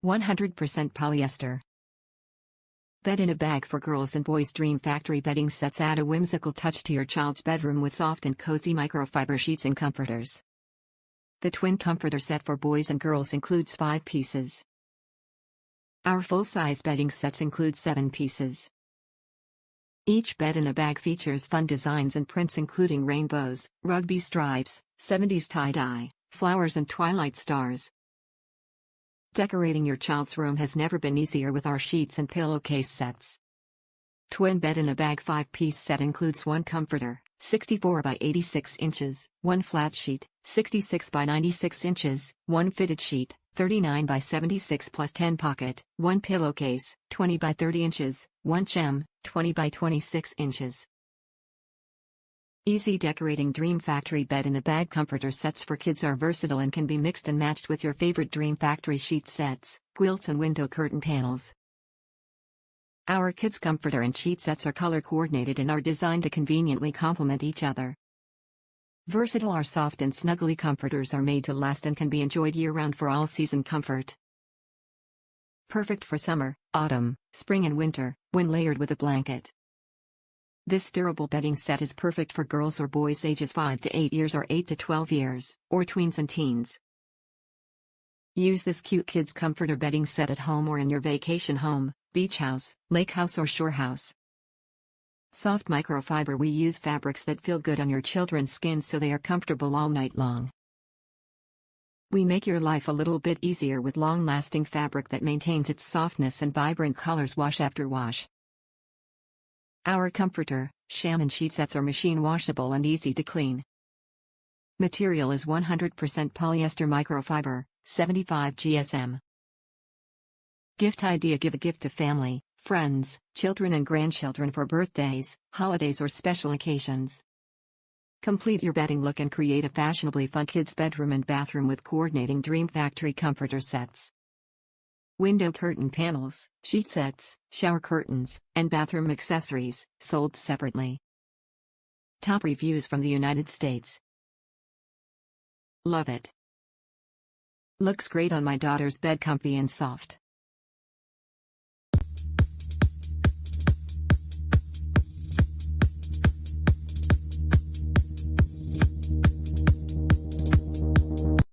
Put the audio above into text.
100% polyester. Bed in a bag for girls and boys. Dream Factory bedding sets add a whimsical touch to your child's bedroom with soft and cozy microfiber sheets and comforters. The twin comforter set for boys and girls includes 5 pieces. Our full-size bedding sets include 7 pieces. Each bed in a bag features fun designs and prints including rainbows, rugby stripes, 70s tie-dye, flowers and twilight stars. Decorating your child's room has never been easier with our sheets and pillowcase sets. Twin bed in a bag 5-piece set includes 1 comforter, 64 by 86 inches, 1 flat sheet, 66 by 96 inches, 1 fitted sheet, 39 by 76 plus 10 pocket, 1 pillowcase, 20 by 30 inches, 1 sham, 20 by 26 inches. Easy decorating. Dream Factory bed in a bag comforter sets for kids are versatile and can be mixed and matched with your favorite Dream Factory sheet sets, quilts and window curtain panels. Our kids' comforter and sheet sets are color coordinated and are designed to conveniently complement each other. Versatile. Our soft and snuggly comforters are made to last and can be enjoyed year-round for all-season comfort. Perfect for summer, autumn, spring and winter, when layered with a blanket. This durable bedding set is perfect for girls or boys ages 5 to 8 years or 8 to 12 years, or tweens and teens. Use this cute kids comforter bedding set at home or in your vacation home, beach house, lake house or shore house. Soft microfiber. We use fabrics that feel good on your children's skin so they are comfortable all night long. We make your life a little bit easier with long-lasting fabric that maintains its softness and vibrant colors wash after wash. Our comforter, sham and sheet sets are machine washable and easy to clean. Material is 100% polyester microfiber, 75 GSM. Gift idea. Give a gift to family, friends, children and grandchildren for birthdays, holidays or special occasions. Complete your bedding look and create a fashionably fun kids' bedroom and bathroom with coordinating Dream Factory comforter sets. Window curtain panels, sheet sets, shower curtains, and bathroom accessories, sold separately. Top reviews from the United States. Love it. Looks great on my daughter's bed, comfy and soft.